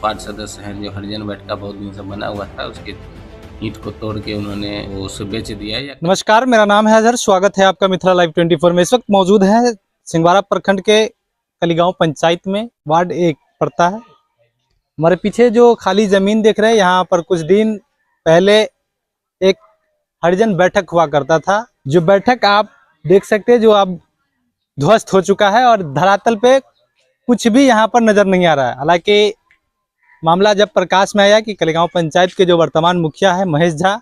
Ward सदस्य हैं, जो हरिजन बैठका बहुत दिन से बना हुआ था, उसके ईंट को तोड़ के उन्होंने वो उसे बेच दिया। नमस्कार, मेरा नाम है अजहर। स्वागत है आपका मिथिला लाइव 24 में। इस वक्त मौजूद है सिंघवाड़ा प्रखंड के कलीगांव पंचायत में, वार्ड 1 पड़ता है। हमारे पीछे जो खाली जमीन देख रहे हैं, यहाँ पर कुछ दिन पहले एक हरिजन बैठक हुआ करता था। जो बैठक आप देख सकते हैं, जो अब ध्वस्त हो चुका है और धरातल पे कुछ भी यहाँ पर नजर नहीं आ रहा है। हालांकि मामला जब प्रकाश में आया कि कलीगांव पंचायत के जो वर्तमान मुखिया है महेश झा,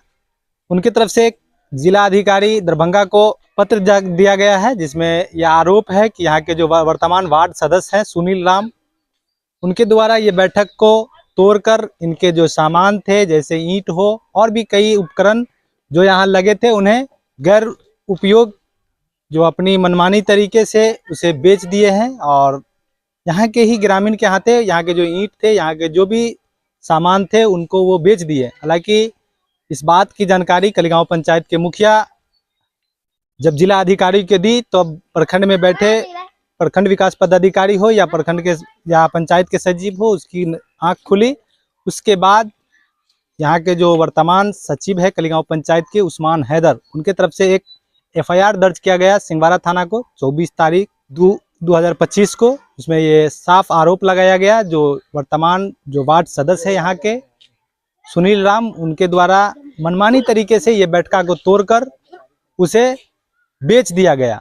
उनकी तरफ से एक जिला अधिकारी दरभंगा को पत्र दिया गया है, जिसमें यह आरोप है कि यहाँ के जो वर्तमान वार्ड सदस्य हैं सुनील राम, उनके द्वारा ये बैठक को तोड़कर इनके जो सामान थे, जैसे ईंट हो और भी कई उपकरण जो यहाँ लगे थे, उन्हें गैर उपयोग जो अपनी मनमानी तरीके से उसे बेच दिए हैं। और यहाँ के ही ग्रामीण के हाथे यहाँ के जो ईंट थे, यहाँ के जो भी सामान थे, उनको वो बेच दिए। हालांकि इस बात की जानकारी कलीगांव पंचायत के मुखिया जब जिला अधिकारी के दी, तो प्रखंड में बैठे प्रखंड विकास पदाधिकारी हो या प्रखंड के या पंचायत के सचिव हो, उसकी आंख खुली। उसके बाद यहाँ के जो वर्तमान सचिव है कलीगांव पंचायत के उस्मान हैदर, उनके तरफ से एक FIR दर्ज किया गया सिंघवाड़ा थाना को 24 तारीख 2025 को। उसमें ये साफ आरोप लगाया गया, जो वर्तमान जो वार्ड सदस्य है यहाँ के सुनील राम, उनके द्वारा मनमानी तरीके से ये बैठका को तोड़कर उसे बेच दिया गया।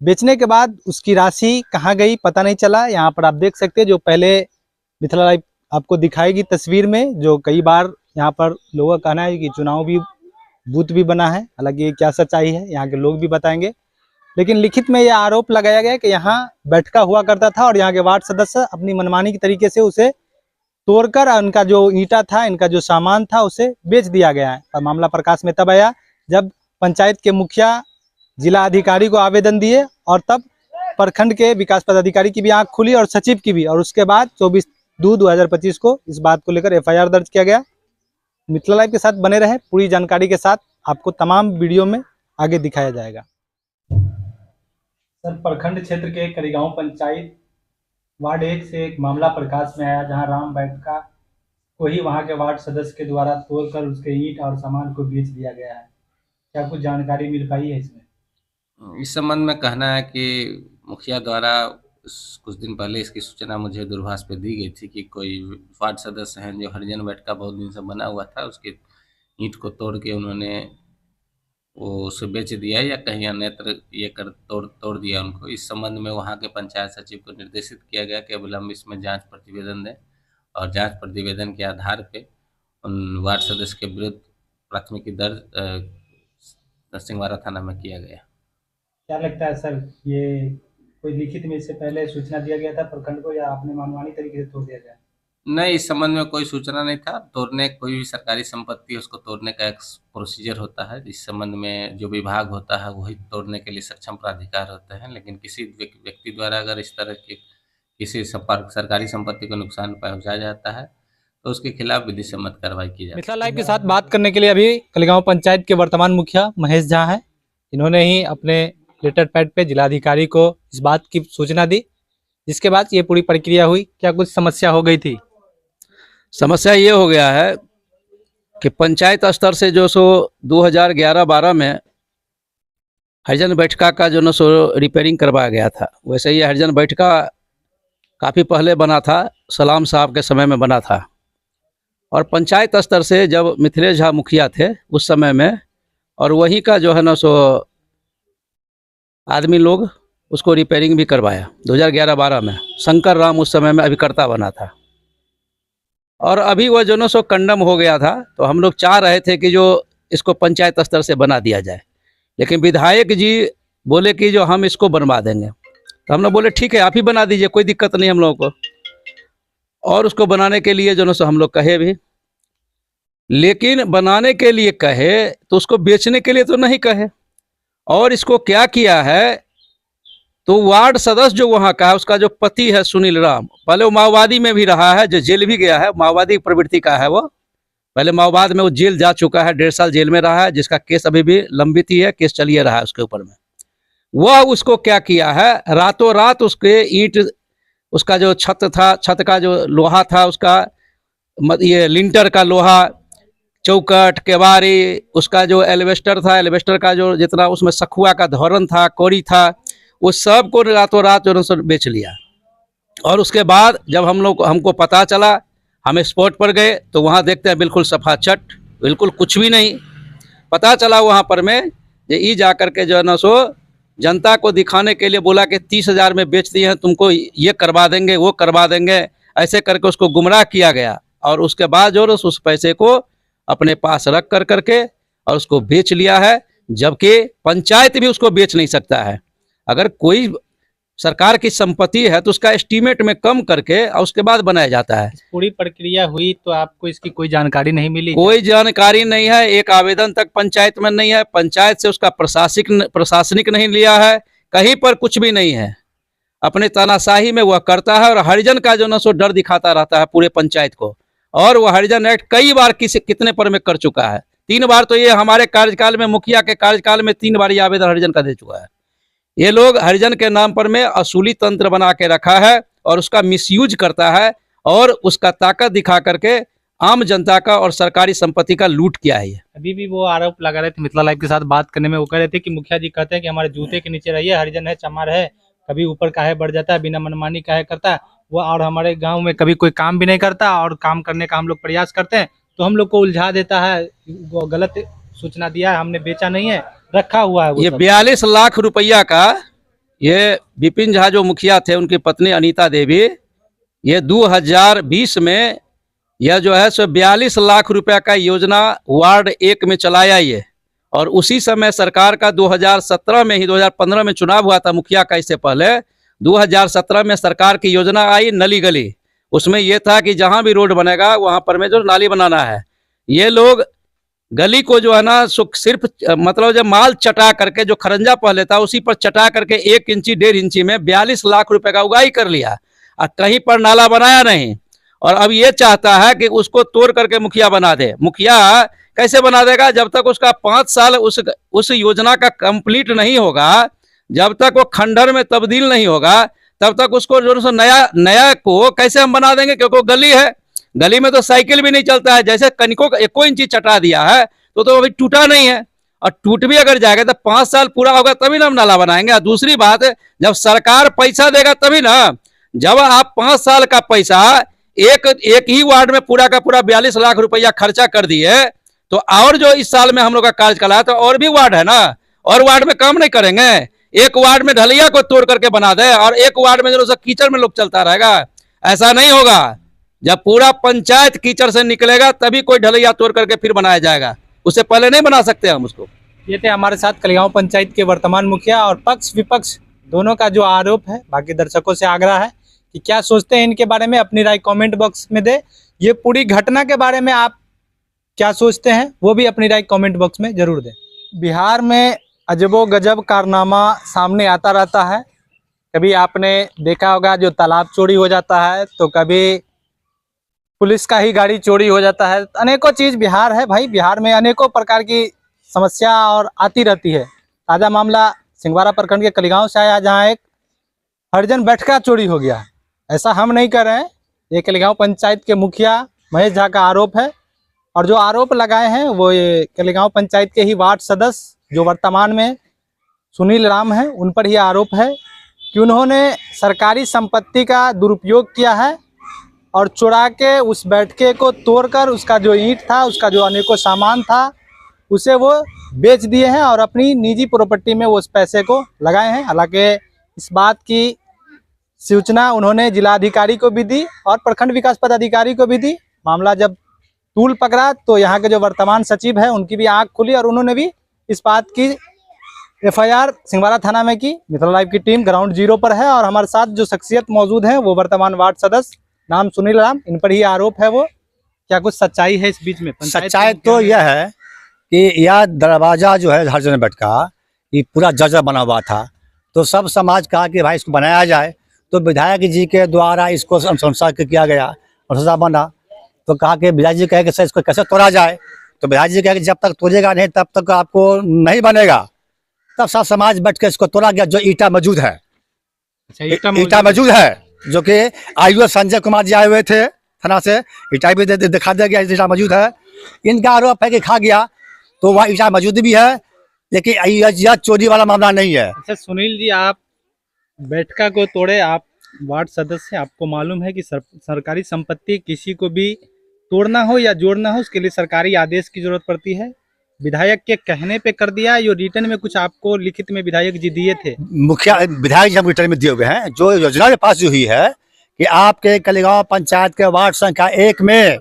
बेचने के बाद उसकी राशि कहाँ गई पता नहीं चला। यहाँ पर आप देख सकते हैं, जो पहले मिथिला लाइव आपको दिखाएगी तस्वीर में, जो कई बार यहाँ पर लोगों का कहना है कि चुनाव भी बूथ भी बना है। हालांकि क्या सच्चाई है यहाँ के लोग भी बताएंगे, लेकिन लिखित में यह आरोप लगाया गया कि यहाँ बैठका हुआ करता था और यहाँ के वार्ड सदस्य अपनी मनमानी के तरीके से उसे तोड़कर उनका जो ईंटा था, इनका जो सामान था, उसे बेच दिया गया है। और मामला प्रकाश में तब आया जब पंचायत के मुखिया जिला अधिकारी को आवेदन दिए, और तब प्रखंड के विकास पदाधिकारी की भी आंख खुली और सचिव की भी। और उसके बाद 24/2/2025 को इस बात को लेकर FIR दर्ज किया गया। मिथिला लाइव के साथ बने रहे, पूरी जानकारी के साथ आपको तमाम वीडियो में आगे दिखाया जाएगा। सर, प्रखंड क्षेत्र के कलीगांव पंचायत वार्ड 1 से एक मामला प्रकाश में आया, जहां राम बैठका को ही वहां के वार्ड सदस्य के द्वारा तोड़कर उसके ईंट और सामान को बेच दिया गया है। क्या कुछ जानकारी मिल पाई है इसमें? इस संबंध में कहना है कि मुखिया द्वारा कुछ दिन पहले इसकी सूचना मुझे दूरभाष पे दी गई थी कि कोई वार्ड सदस्य हैं, जो हरिजन बैठका बहुत दिन से बना हुआ था, उसके ईंट को तोड़ के उन्होंने वो उसे बेच दिया या कहीं अन्यत्र ये कर तोड़ दिया उनको। इस संबंध में वहाँ के पंचायत सचिव को निर्देशित किया गया कि अविलंब इसमें जांच प्रतिवेदन दें, और जांच प्रतिवेदन के आधार पे उन वार्ड सदस्य के विरुद्ध प्राथमिकी दर्ज सिंघवाड़ा थाना में किया गया। क्या लगता है सर, ये कोई लिखित में इससे पहले सूचना दिया गया था प्रखंड को, या आपने मनमानी तरीके से तोड़ दिया गया? नहीं, इस संबंध में कोई सूचना नहीं था। तोड़ने कोई भी सरकारी संपत्ति है, उसको तोड़ने का एक प्रोसीजर होता है। इस संबंध में जो विभाग होता है वही तोड़ने के लिए सक्षम प्राधिकार होते हैं। लेकिन किसी व्यक्ति द्वारा अगर इस तरह की किसी सरकारी संपत्ति को नुकसान पहुंचाया जाता है, तो उसके खिलाफ विधि सम्मत कार्रवाई की जाती है। मिथिला लाइव के साथ बात करने के लिए अभी कलीगांव पंचायत के वर्तमान मुखिया महेश झा हैं। इन्होंने ही अपने लेटर पैड पे जिलाधिकारी को इस बात की सूचना दी, जिसके बाद ये पूरी प्रक्रिया हुई। क्या कुछ समस्या हो गई थी? समस्या ये हो गया है कि पंचायत स्तर से जो सो 2011-12 में हरिजन बैठका का जो न सो रिपेयरिंग करवाया गया था, वैसे ही हरिजन बैठका काफ़ी पहले बना था, सलाम साहब के समय में बना था। और पंचायत स्तर से जब मिथिलेश झा मुखिया थे उस समय में, और वहीं का जो है ना सो आदमी लोग उसको रिपेयरिंग भी करवाया 2011-12 में। शंकर राम उस समय में अभिकर्ता बना था, और अभी वह जो न सो कंडम हो गया था। तो हम लोग चाह रहे थे कि जो इसको पंचायत स्तर से बना दिया जाए, लेकिन विधायक जी बोले कि जो हम इसको बनवा देंगे। तो हम लोग बोले ठीक है, आप ही बना दीजिए, कोई दिक्कत नहीं हम लोगों को। और उसको बनाने के लिए जो न सो हम लोग कहे भी, लेकिन बनाने के लिए कहे तो उसको बेचने के लिए तो नहीं कहे। और इसको क्या किया है, तो वार्ड सदस्य जो वहाँ का है, उसका जो पति है सुनील राम, पहले वो माओवादी में भी रहा है, जो जेल भी गया है, माओवादी प्रवृत्ति का है। वो पहले माओवाद में वो जेल जा चुका है, 1.5 साल जेल में रहा है, जिसका केस अभी भी लंबित ही है, केस चलिए रहा है उसके ऊपर में। वह उसको क्या किया है, रातों रात उसके ईंट, उसका जो छत था, छत का जो लोहा था उसका ये लिंटर का लोहा, चौकट, केवाड़ी, उसका जो एल्वेस्टर था, एल्वेस्टर का जो जितना उसमें सखुआ का धौरन था, कोरी था, वो सब को रातों रात जो है बेच लिया। और उसके बाद जब हमको पता चला, हम स्पॉट पर गए तो वहाँ देखते हैं बिल्कुल सफाचट, बिल्कुल कुछ भी नहीं। पता चला वहाँ पर में ये जा करके जो है ना सो जनता को दिखाने के लिए बोला कि 30,000 में बेच दिए हैं, तुमको ये करवा देंगे, वो करवा देंगे, ऐसे करके उसको गुमराह किया गया। और उसके बाद जो उस पैसे को अपने पास रख करके और उसको बेच लिया है, जबकि पंचायत भी उसको बेच नहीं सकता है। अगर कोई सरकार की संपत्ति है तो उसका एस्टीमेट में कम करके और उसके बाद बनाया जाता है। पूरी प्रक्रिया हुई तो आपको इसकी कोई जानकारी नहीं मिली? कोई जानकारी नहीं है, एक आवेदन तक पंचायत में नहीं है, पंचायत से उसका प्रशासनिक नहीं लिया है, कहीं पर कुछ भी नहीं है। अपने तानाशाही में वह करता है और हरिजन का जो ना सो डर दिखाता रहता है पूरे पंचायत को। और वह हरिजन एक्ट कई बार कितने पर में कर चुका है, 3 बार तो ये हमारे कार्यकाल में, मुखिया के कार्यकाल में 3 बार ये आवेदन हरिजन का दे चुका है। ये लोग हरिजन के नाम पर में असूली तंत्र बना के रखा है और उसका मिसयूज करता है और उसका ताकत दिखा करके आम जनता का और सरकारी संपत्ति का लूट किया है। अभी भी वो आरोप लगा रहे थे मिथिला लाइव के साथ बात करने में, वो कह रहे थे कि मुखिया जी कहते हैं कि हमारे जूते के नीचे रहिए, हरिजन है, चमार है, कभी ऊपर काहे बढ़ जाता है, बिना मनमानी काहे करता है वो, और हमारे गाँव में कभी कोई काम भी नहीं करता और काम करने का हम लोग प्रयास करते हैं तो हम लोग को उलझा देता है, वो गलत सूचना दिया है, हमने बेचा नहीं है, रखा हुआ है। ये 42 लाख रुपया का, ये विपिन झा जो मुखिया थे, उनकी पत्नी अनीता देवी, ये 2020 में यह जो है सो 42 लाख रुपया का योजना वार्ड 1 में चलाया ये। और उसी समय सरकार का 2017 में ही, 2015 में चुनाव हुआ था मुखिया का, इससे पहले 2017 में सरकार की योजना आई नली गली। उसमें यह था कि जहां भी रोड बनेगा वहां पर में जो नाली बनाना है। ये लोग गली को जो है ना सिर्फ मतलब जब माल चटा करके, जो खरंजा पहले था उसी पर चटा करके 1 इंची 1.5 इंची में 42 लाख रुपए का उगाही कर लिया और कहीं पर नाला बनाया नहीं। और अब ये चाहता है कि उसको तोड़ करके मुखिया बना दे। मुखिया कैसे बना देगा? जब तक उसका 5 साल उस योजना का कंप्लीट नहीं होगा, जब तक वो खंडर में तब्दील नहीं होगा, तब तक उसको जो नया को कैसे हम बना देंगे? क्योंकि वो गली है, गली में तो साइकिल भी नहीं चलता है। जैसे कनिकों 1 इंची चटा दिया है तो अभी टूटा नहीं है, और टूट भी अगर जाएगा तो 5 साल पूरा होगा तभी ना हम नाला बनाएंगे। और दूसरी बात, जब सरकार पैसा देगा तभी ना। जब आप 5 साल का पैसा एक ही वार्ड में पूरा का पूरा 42 लाख रुपया खर्चा कर दिए, तो और जो इस साल में हम लोग का कार्यकाल है तो और भी वार्ड है ना, और वार्ड में काम नहीं करेंगे? एक वार्ड में ढलैया को तोड़ करके बना दे और एक वार्ड में जो कीचड़ में लोग चलता रहेगा, ऐसा नहीं होगा। जब पूरा पंचायत कीचड़ से निकलेगा तभी कोई ढलैया तोड़ करके फिर बनाया जाएगा, उससे पहले नहीं बना सकते हम उसको। ये थे हमारे साथ कलिगांव पंचायत के वर्तमान मुखिया, और पक्ष विपक्ष दोनों का जो आरोप है, बाकी दर्शकों से आग्रह है कि क्या सोचते हैं इनके बारे में, अपनी राय कमेंट बॉक्स में दे। ये पूरी घटना के बारे में आप क्या सोचते हैं वो भी अपनी राय कमेंट बॉक्स में जरूर दें। बिहार में अजबो गजब कारनामा सामने आता रहता है। कभी आपने देखा होगा जो तालाब चोरी हो जाता है, तो कभी पुलिस का ही गाड़ी चोरी हो जाता है। अनेकों चीज़ बिहार है भाई, बिहार में अनेकों प्रकार की समस्या और आती रहती है। ताज़ा मामला सिंघवारा प्रखंड के कलिगांव से आया, जहां एक हरिजन बैठका चोरी हो गया। ऐसा हम नहीं कर रहे हैं, ये कलिगांव पंचायत के मुखिया महेश झा का आरोप है, और जो आरोप लगाए हैं वो ये कलिगांव पंचायत के ही वार्ड सदस्य जो वर्तमान में सुनील राम हैं, उन पर ही आरोप है कि उन्होंने सरकारी संपत्ति का दुरुपयोग किया है और चुरा के उस बैठके को तोड़कर उसका जो ईंट था, उसका जो अनेकों सामान था, उसे वो बेच दिए हैं और अपनी निजी प्रॉपर्टी में वो उस पैसे को लगाए हैं। हालांकि इस बात की सूचना उन्होंने जिलाधिकारी को भी दी और प्रखंड विकास पदाधिकारी को भी दी। मामला जब तूल पकड़ा तो यहाँ के जो वर्तमान सचिव है उनकी भी आंख खुली और उन्होंने भी इस बात की एफआईआर सिंघवारा थाना में की। मिथिला लाइव की टीम ग्राउंड जीरो पर है और हमारे साथ जो शख्सियत मौजूद है वो वर्तमान वार्ड सदस्य नाम सुनील राम, इन पर ही आरोप है। वो क्या कुछ सच्चाई है इस बीच में? सच्चाई तो यह है कि यह दरवाजा जो है हरिजन बैठका, ये पूरा जर्जर बना हुआ था, तो सब समाज कहा कि भाई इसको बनाया जाए। तो विधायक जी के द्वारा इसको अनुशंसा किया गया, अनुशंसा बना, तो कहा कि विधायक जी कहे कि सर इसको कैसे तोड़ा जाए, तो विधायक जी कहे कि जब तक तोड़ेगा नहीं तब तक आपको नहीं बनेगा। तब सब समाज बैठ के इसको तोड़ा गया। जो ईटा मौजूद है, अच्छा, ईटा मौजूद है, जो कि आईओ संजय कुमार जी आए हुए थे, थाना से, ईटा भी दिखा दिया गया, ईटा मौजूद है। इनका आरोप है कि खा गया, तो वहाँ ईटा मौजूद भी है, लेकिन यह चोरी वाला मामला नहीं है। अच्छा सुनील जी, आप बैठका को तोड़े, आप वार्ड सदस्य, आपको मालूम है कि सरकारी संपत्ति किसी को भी तोड़ना हो या जोड़ना हो उसके लिए सरकारी आदेश की जरूरत पड़ती है। विधायक के कहने पे कर दिया, यो रिटर्न में कुछ आपको लिखित में विधायक जी दिए थे? मुखिया विधायक जी हम रिटर्न में दिए हुए हैं। जो योजना के पास जो हुई है कि आपके कलीगांव पंचायत के वार्ड संख्या 1 में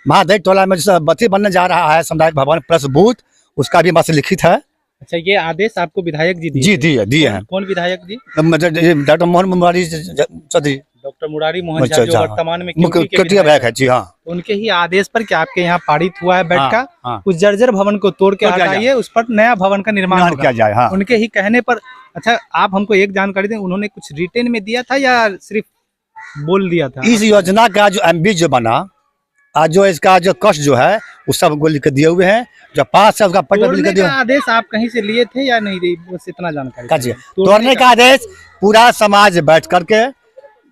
महादेव टोला में जैसे बत्ती बनने जा रहा है सामुदायिक भवन प्लस बूथ, उसका भी हमारे लिखित है। अच्छा, ये आदेश आपको विधायक जी दिए? जी दिए हैं। कौन विधायक जी? डॉक्टर मोहन मुरारी चौधरी, डॉक्टर मुरारी मोहन झा, जो वर्तमान में मुख्य विधायक है जी। हाँ, उनके ही आदेश पर कि आपके यहाँ पारित हुआ है बैठका, हाँ। उस जर्जर भवन को तोड़ के हटाइए, उस पर नया भवन का निर्माण किया जाए। हाँ। उनके ही कहने पर। अच्छा, आप हमको एक जानकारी दें, उन्होंने कुछ रिटेन में दिया था या सिर्फ बोल दिया था? इस योजना का जो एमबी जो बना, जो इसका जो कॉस्ट जो है वो सब को लिख के दिए हुए हैं, जो पास है उसका पत्र लिख के दिया। आदेश आप कहीं से लिए थे या नहीं? बस इतना जानकारी। तोड़ने का आदेश पूरा समाज बैठ करके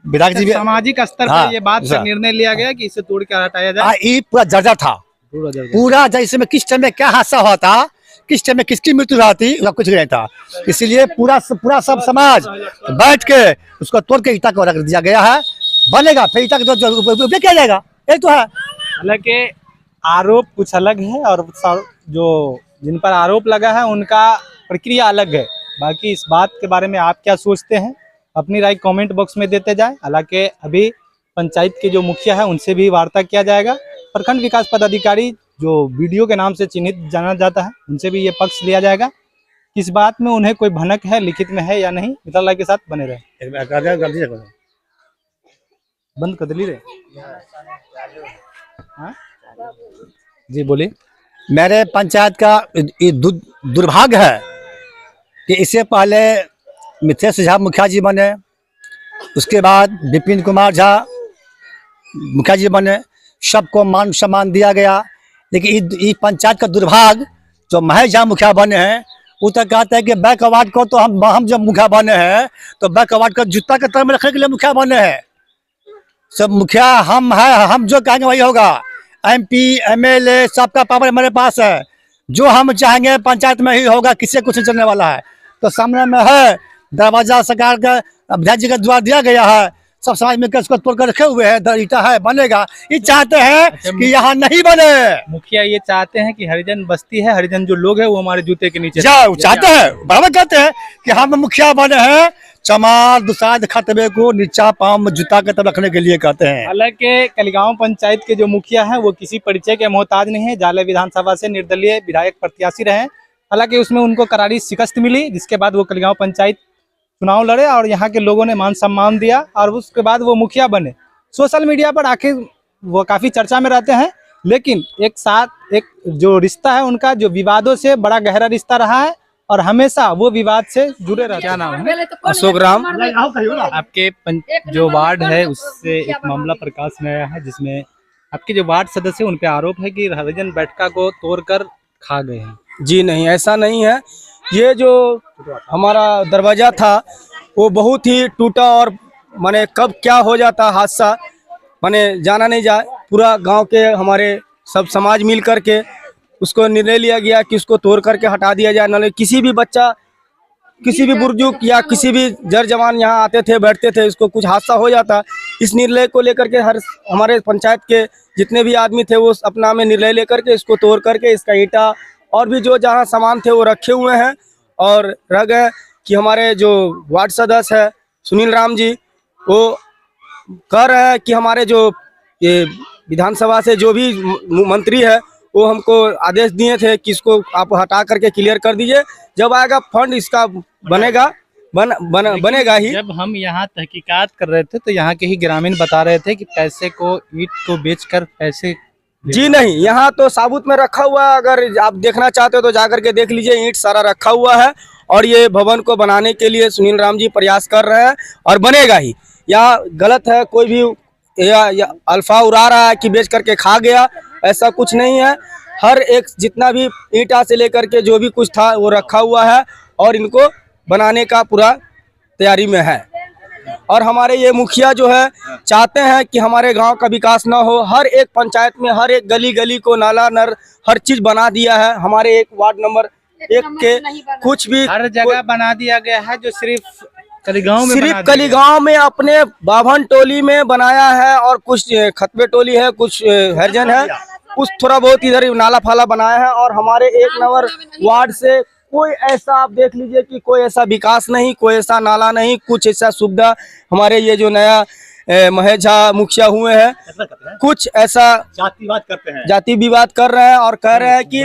विधायक जी, सामाजिक स्तर पर ये बात का निर्णय लिया गया कि इसे तोड़ के हटाया जाए। ये पूरा जर्जर था, पूरा जैसे में किस टाइम में क्या हादसा होता, किस टाइम में किसकी मृत्यु होती, कुछ नहीं था। इसलिए पूरा सब समाज बैठ के उसको तोड़ के ईटा को रख दिया गया है। बनेगा फिर ईटा का उपयोग किया जाएगा, यही तो है। हालांकि आरोप कुछ अलग है और जो जिन पर आरोप लगा है उनका प्रक्रिया अलग है। बाकी इस बात के बारे में आप क्या सोचते हैं, अपनी राय कमेंट बॉक्स में देते जाएं। हालांकि अभी पंचायत के जो मुखिया है उनसे भी वार्ता किया जाएगा। प्रखंड विकास पदाधिकारी जो वीडियो के नाम से चिन्हित जाना जाता है, उनसे भी ये पक्ष लिया जाएगा। किस बात में उन्हें कोई भनक है, लिखित में है या नहीं। मित्तल लाइव के साथ बने रहे। बंद कर ली रे। हाँ? जी बोलिए। मेरे पंचायत का दुर्भाग्य है कि इससे पहले मिथेश झा मुखिया जी बने, उसके बाद विपिन कुमार झा मुखिया जी बने, सबको मान सम्मान दिया गया। लेकिन इस पंचायत का दुर्भाग्य जो महेश झा मुखिया बने हैं, वो तो कहते हैं कि बैकवर्ड को तो हम जब मुखिया बने हैं तो बैकवर्ड का जूता के तरह में रखने के लिए मुखिया बने हैं। सब मुखिया हम है, हम जो कहेंगे वही होगा। MP MLA सबका पावर हमारे पास है, जो हम चाहेंगे पंचायत में ही होगा, किसी कुछ नहीं चलने वाला है। तो सामने में है दरवाजा सरकार का विधायक जी का द्वार दिया गया है, सब समाज मिलकर इसको तोड़ कर रखे हुए हैं, ईटा है बनेगा। ये चाहते हैं कि यहाँ नहीं बने। मुखिया ये चाहते हैं कि हरिजन बस्ती है, हरिजन जो लोग हैं वो हमारे जूते के नीचे जाओ, चाहते हैं, बराबर कहते हैं कि हम मुखिया बने हैं, चमार दुसाद खतबे को नीचा पाँव जूता के तरफ रखने के लिए कहते हैं। हालांकि कलिगांव पंचायत के जो मुखिया हैं वो किसी परिचय के मोहताज नहीं है। जाले विधानसभा से निर्दलीय विधायक प्रत्याशी रहे। हालांकि उसमें उनको करारी शिकस्त मिली, जिसके बाद वो कलिगांव पंचायत चुनाव लड़े और यहाँ के लोगों ने मान सम्मान दिया और उसके बाद वो मुखिया बने। सोशल मीडिया पर आखिर वो काफी चर्चा में रहते हैं, लेकिन एक साथ एक जो रिश्ता है उनका, जो विवादों से बड़ा गहरा रिश्ता रहा है और हमेशा वो विवाद से जुड़े रहते हैं। क्या नाम है? अशोक राम। आपके जो वार्ड है उससे एक मामला प्रकाश में आया है, जिसमें आपके जो वार्ड सदस्य उन पे आरोप है कि हरिजन बैठका को तोड़कर खा गए हैं। जी नहीं, ऐसा नहीं है। ये जो हमारा दरवाजा था वो बहुत ही टूटा और माने कब क्या हो जाता हादसा माने जाना नहीं जाए। पूरा गांव के हमारे सब समाज मिल करके उसको निर्णय लिया गया कि उसको तोड़ करके हटा दिया जाए। नाले किसी भी बच्चा, किसी भी बुजुर्ग या किसी भी जर जवान यहाँ आते थे, बैठते थे, उसको कुछ हादसा हो जाता। इस निर्णय को लेकर के हमारे पंचायत के जितने भी आदमी थे वो अपना में निर्णय लेकर के इसको तोड़ करके इसका ईंटा और भी जो जहाँ सामान थे वो रखे हुए हैं। और रह गए कि हमारे जो वार्ड सदस्य है सुनील राम जी, वो कह रहे हैं कि हमारे जो ये विधानसभा से जो भी मंत्री है वो हमको आदेश दिए थे कि इसको आप हटा करके क्लियर कर दीजिए। जब आएगा फंड इसका बनेगा बनेगा ही। जब हम यहाँ तहकीकात कर रहे थे तो यहाँ के ही ग्रामीण बता रहे थे कि पैसे को ईंट को बेचकर पैसे। जी नहीं, यहाँ तो साबुत में रखा हुआ है। अगर आप देखना चाहते हो तो जाकर के देख लीजिए, ईंट सारा रखा हुआ है। और ये भवन को बनाने के लिए सुनील राम जी प्रयास कर रहे हैं और बनेगा ही। यहाँ गलत है, कोई भी या अल्फा उड़ा रहा है कि बेच करके खा गया, ऐसा कुछ नहीं है। हर एक जितना भी ईंटा से लेकर के जो भी कुछ था वो रखा हुआ है और इनको बनाने का पूरा तैयारी में है। और हमारे ये मुखिया जो है चाहते हैं कि हमारे गांव का विकास ना हो। हर एक पंचायत में हर एक गली गली को नाला नर हर चीज बना दिया है। हमारे एक वार्ड नंबर 1 के कुछ भी हर जगह बना दिया गया है, जो सिर्फ कलीगांव में सिर्फ कलीगांव में अपने बाभन टोली में बनाया है और कुछ खतबे टोली है, कुछ हरिजन है, कुछ थोड़ा बहुत इधर नाला फाला बनाया है। और हमारे 1 नंबर वार्ड से कोई ऐसा आप देख लीजिए कि कोई ऐसा विकास नहीं, कोई ऐसा नाला नहीं, कुछ ऐसा सुविधा हमारे ये जो नया महेश झा मुखिया हुए हैं कुछ ऐसा जातिवाद करते हैं, जाति विवाद कर रहे हैं और कह रहे हैं कि